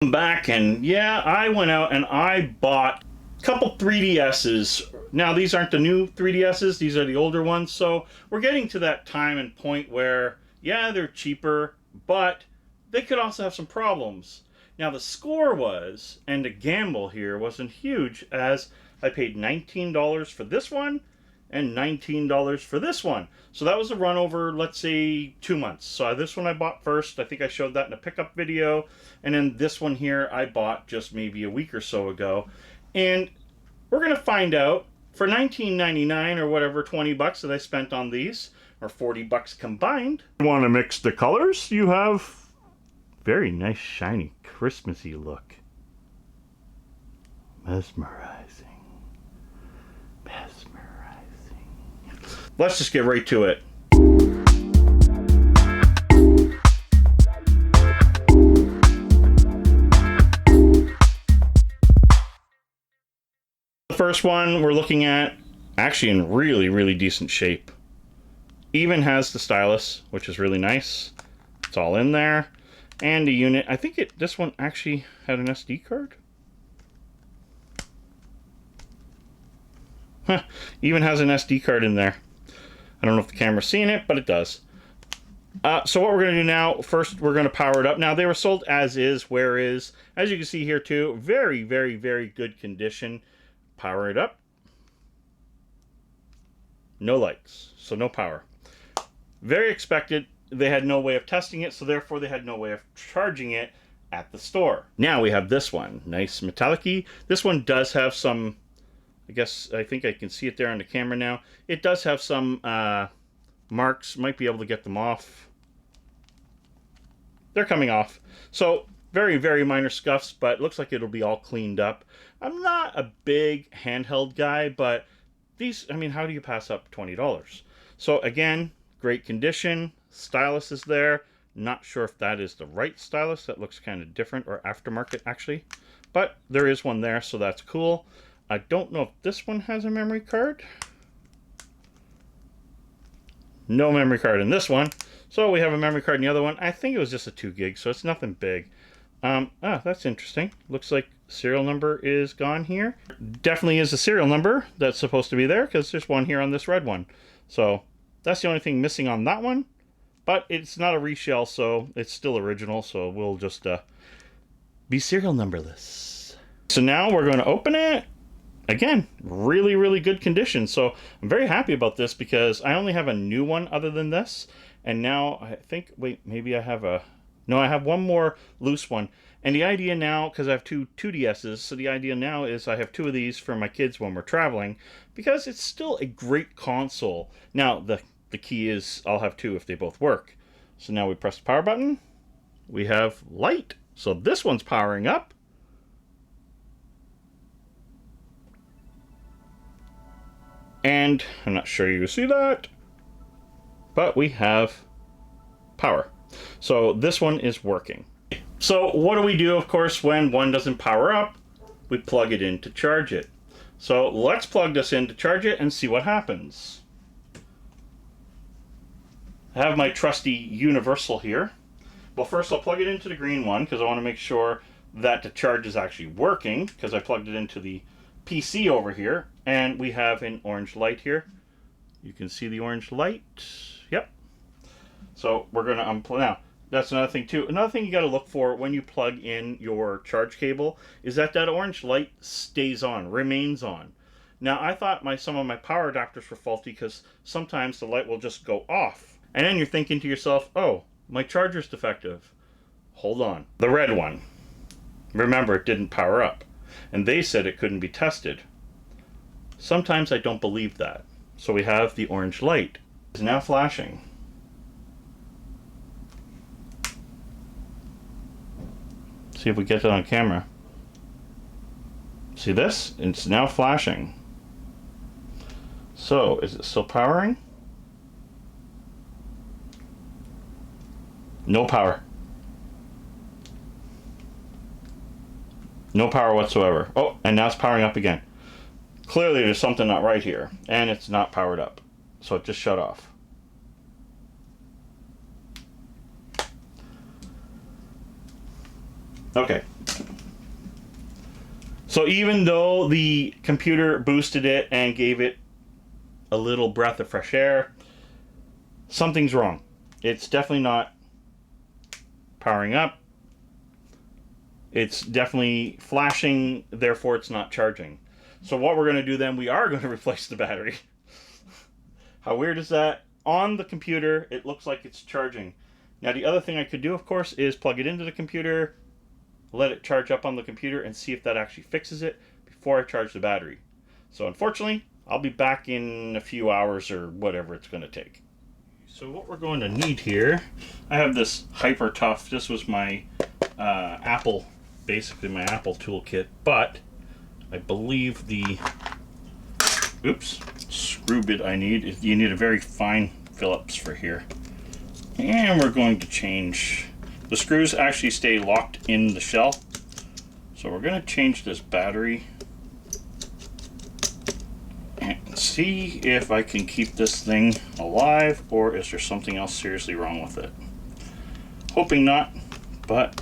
Back, and yeah, I went out and I bought a couple 3DSs. Now these aren't the new 3DSs, these are the older ones, so we're getting to that time and point where yeah, they're cheaper, but they could also have some problems. Now the score was, and the gamble here wasn't huge, as I paid $19 for this one and $19 for this one. So that was a run over, let's say, 2 months. So this one I bought first. I think I showed that in a pickup video. And then this one here I bought just maybe a week or so ago. And we're going to find out for $19.99 or whatever, 20 bucks that I spent on these, or 40 bucks combined. You want to mix the colors? You have very nice, shiny, Christmassy look. Mesmerizing. Let's just get right to it. The first one we're looking at, actually in really decent shape. Even has the stylus, which is really nice. It's all in there. And the unit, I think this one actually had an SD card. Huh, even has an SD card in there. I don't know if the camera's seeing it, but it does. So what we're going to do now, first we're going to power it up. Now they were sold as is, where is. As you can see here too, very good condition. Power it up. No lights, so no power. Very expected. They had no way of testing it, so therefore they had no way of charging it at the store. Now we have this one, nice metallic-y. This one does have some, I think I can see it there on the camera now. It does have some marks. Might be able to get them off. They're coming off. So very minor scuffs, but looks like it'll be all cleaned up. I'm not a big handheld guy, but these, I mean, how do you pass up $20? So again, great condition. Stylus is there. Not sure if that is the right stylus. That looks kind of different, or aftermarket actually. But there is one there, so that's cool. I don't know if this one has a memory card. No memory card in this one. So we have a memory card in the other one. I think it was just a 2 gig, so it's nothing big. That's interesting. Looks like serial number is gone here. Definitely is a serial number that's supposed to be there, because there's one here on this red one. So that's the only thing missing on that one. But it's not a reshell, so it's still original, so we'll just be serial numberless. So now we're going to open it. Again, really good condition. So I'm very happy about this, because I only have a new one other than this. And now I think, wait, maybe I have I have one more loose one. And the idea now, because I have two 2DSs, so the idea now is I have 2 of these for my kids when we're traveling, because it's still a great console. Now, the key is I'll have 2 if they both work. So now we press the power button. We have light. So this one's powering up. And I'm not sure you can see that, but we have power. So this one is working. So what do we do, of course, when one doesn't power up? We plug it in to charge it. So let's plug this in to charge it and see what happens. I have my trusty universal here. Well, first I'll plug it into the green one, because I want to make sure that the charge is actually working, because I plugged it into the PC over here, and we have an orange light here. You can see the orange light. Yep. So we're going to unplug. Now, that's another thing too. Another thing you got to look for when you plug in your charge cable is that orange light stays on, remains on. Now, I thought some of my power adapters were faulty, because sometimes the light will just go off. And then you're thinking to yourself, oh, my charger's defective. Hold on. The red one. Remember, it didn't power up. And they said it couldn't be tested. Sometimes I don't believe that. So we have the orange light. It's now flashing. See if we get it on camera. See this? It's now flashing. So, is it still powering? No power. No power whatsoever. Oh, and now it's powering up again. Clearly there's something not right here, and it's not powered up. So it just shut off. Okay, So even though the computer boosted it and gave it a little breath of fresh air, something's wrong. It's definitely not powering up. It's definitely flashing, therefore it's not charging. So what we're going to do then, we are going to replace the battery. How weird is that? On the computer, it looks like it's charging. Now the other thing I could do, of course, is plug it into the computer, let it charge up on the computer, and see if that actually fixes it before I charge the battery. So unfortunately, I'll be back in a few hours or whatever it's going to take. So what we're going to need here, I have this Hyper Tough. This was my Apple, basically my Apple toolkit, but I believe the screw bit I need, you need a very fine Phillips for here. And we're going to change, the screws actually stay locked in the shell. So we're going to change this battery and see if I can keep this thing alive, or is there something else seriously wrong with it. Hoping not, but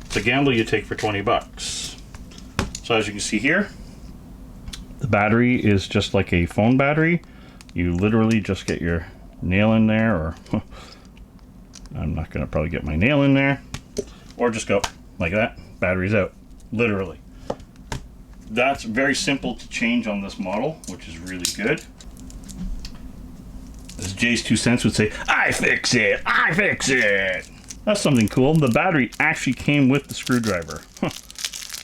it's a gamble you take for 20 bucks. So as you can see here, the battery is just like a phone battery. You literally just get your nail in there, or I'm not gonna probably get my nail in there, or just go like that, battery's out, literally. That's very simple to change on this model, which is really good. As Jay's 2 cents would say, I fix it, I fix it. That's something cool. The battery actually came with the screwdriver.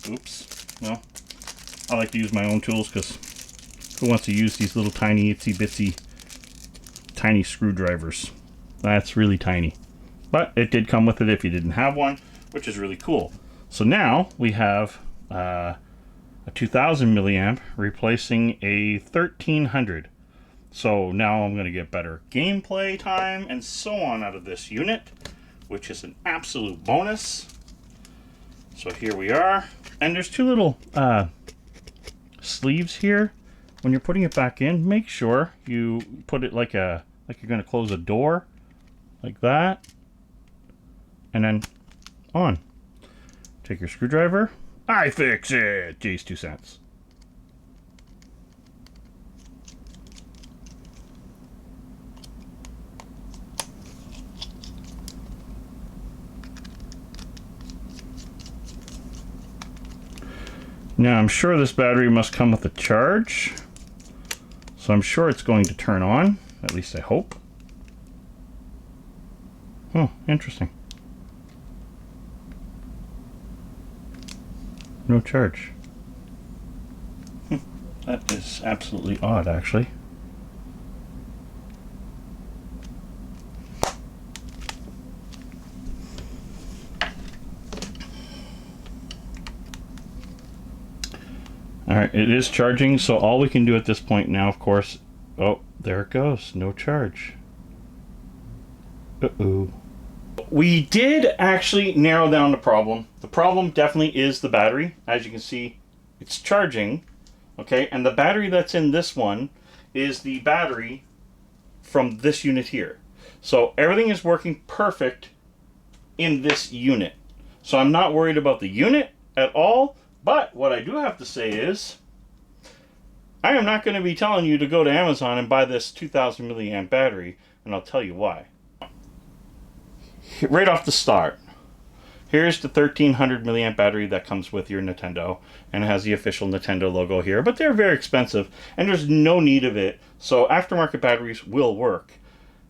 Oops. Well, I like to use my own tools, because who wants to use these little tiny itsy bitsy tiny screwdrivers? That's really tiny. But it did come with it if you didn't have one, which is really cool. So now we have a 2000 milliamp replacing a 1300. So now I'm going to get better gameplay time and so on out of this unit, which is an absolute bonus. So here we are. And there's two little sleeves here. When you're putting it back in, make sure you put it like you're going to close a door, like that, and then on. Take your screwdriver. I fix it. Jay's 2 cents. Now I'm sure this battery must come with a charge, so I'm sure it's going to turn on, at least I hope. Oh, interesting. No charge. That is absolutely odd, actually. Alright, it is charging, so all we can do at this point now, of course... Oh, there it goes. No charge. Uh-oh. We did actually narrow down the problem. The problem definitely is the battery. As you can see, it's charging. Okay, and the battery that's in this one is the battery from this unit here. So everything is working perfect in this unit. So I'm not worried about the unit at all. But what I do have to say is, I am not going to be telling you to go to Amazon and buy this 2000 milliamp battery, and I'll tell you why. Right off the start, here's the 1300 milliamp battery that comes with your Nintendo, and it has the official Nintendo logo here, but they're very expensive, and there's no need of it, so aftermarket batteries will work.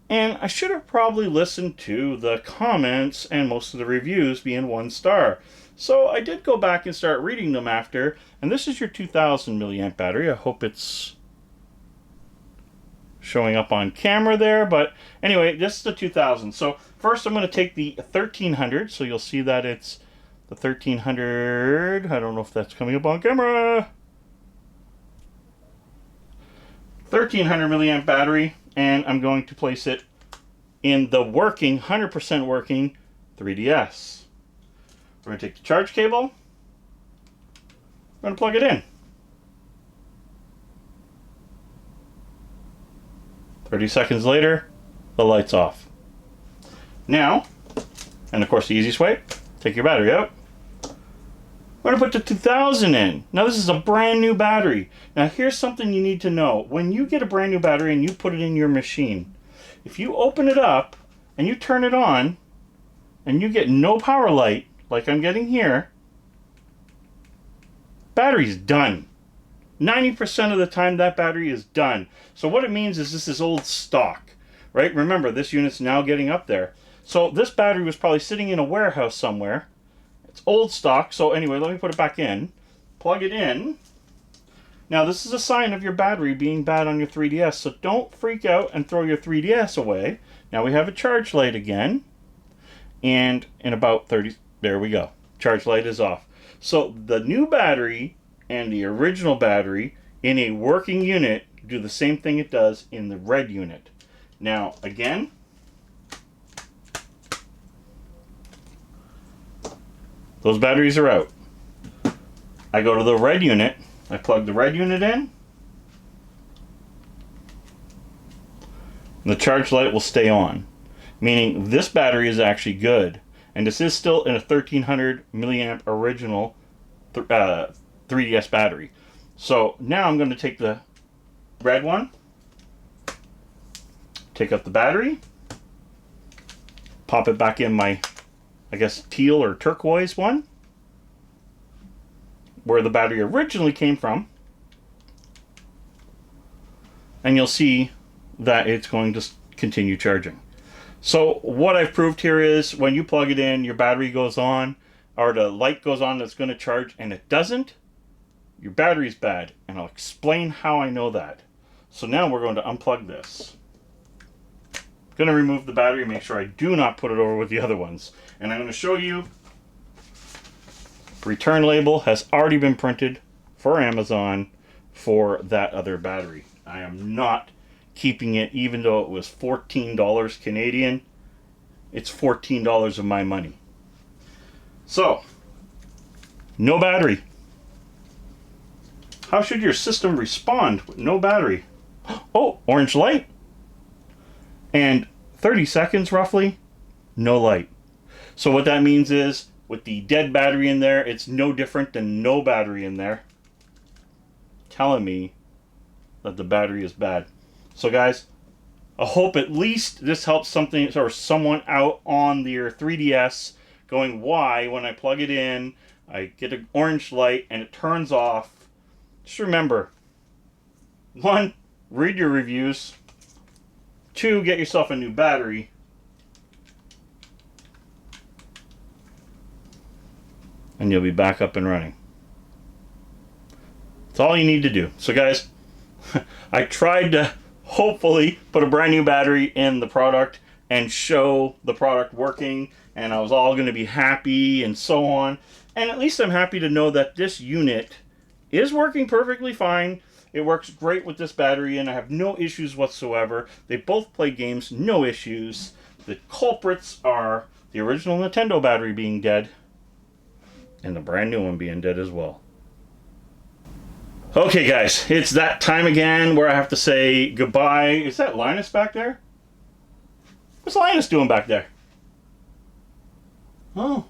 And I should have probably listened to the comments and most of the reviews being 1 star. So I did go back and start reading them after, and this is your 2000 milliamp battery. I hope it's showing up on camera there, but anyway, this is the 2000. So first I'm going to take the 1300, so you'll see that it's the 1300. I don't know if that's coming up on camera. 1300 milliamp battery, and I'm going to place it in the working, 100% working 3DS. We're going to take the charge cable, we're going to plug it in. 30 seconds later, the light's off. Now, and of course the easiest way, take your battery out, We're going to put the 2000 in. Now this is a brand new battery. Now here's something you need to know. When you get a brand new battery and you put it in your machine, if you open it up and you turn it on and you get no power light, like I'm getting here, battery's done. 90% of the time that battery is done. So what it means is this is old stock, right? Remember, this unit's now getting up there. So this battery was probably sitting in a warehouse somewhere. It's old stock. So anyway, let me put it back in. Plug it in. Now this is a sign of your battery being bad on your 3DS. So don't freak out and throw your 3DS away. Now we have a charge light again. And in about 30, there we go. Charge light is off. So the new battery and the original battery in a working unit do the same thing it does in the red unit. Now, again, those batteries are out. I go to the red unit, I plug the red unit in, and the charge light will stay on, meaning this battery is actually good. And this is still in a 1300 milliamp original 3DS battery. So now I'm going to take the red one, take out the battery, pop it back in my, I guess, teal or turquoise one, where the battery originally came from. And you'll see that it's going to continue charging. So what I've proved here is when you plug it in, your battery goes on, or the light goes on that's going to charge, and it doesn't, your battery's bad. And I'll explain how I know that. So now we're going to unplug this. I'm going to remove the battery, make sure I do not put it over with the other ones. And I'm going to show you, return label has already been printed for Amazon for that other battery. I am not keeping it, even though it was $14 Canadian. It's $14 of my money. So, no battery. How should your system respond with no battery? Oh, orange light. And 30 seconds roughly, no light. So what that means is, with the dead battery in there, it's no different than no battery in there, telling me that the battery is bad. So guys, I hope at least this helps something or someone out on their 3DS going, why when I plug it in, I get an orange light and it turns off. Just remember, 1, read your reviews. 2, get yourself a new battery. And you'll be back up and running. That's all you need to do. So guys, I tried to hopefully put a brand new battery in the product and show the product working, and I was all going to be happy and so on. And at least I'm happy to know that this unit is working perfectly fine. It works great with this battery and I have no issues whatsoever. They both play games, no issues. The culprits are the original Nintendo battery being dead and the brand new one being dead as well. Okay guys, it's that time again where I have to say goodbye. Is that Linus back there? What's Linus doing back there? Oh.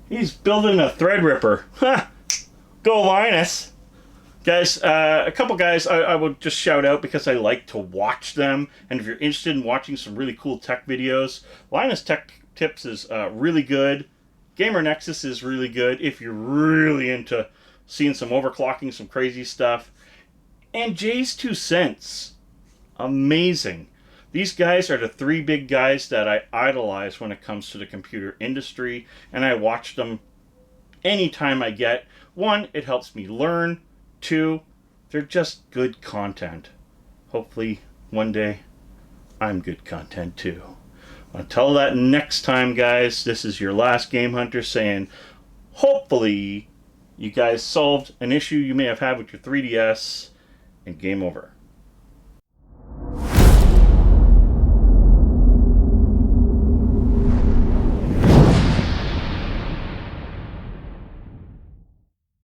He's building a Threadripper. Ha! Go Linus! Guys, a couple guys I would just shout out because I like to watch them. And if you're interested in watching some really cool tech videos, Linus Tech Tips is really good. Gamer Nexus is really good if you're really into seeing some overclocking, some crazy stuff. And Jay's 2 Cents. Amazing. These guys are the 3 big guys that I idolize when it comes to the computer industry. And I watch them anytime I get. 1, it helps me learn. 2, they're just good content. Hopefully one day I'm good content too. Until that next time guys, this is your LastGameHunter saying hopefully you guys solved an issue you may have had with your 3DS and game over.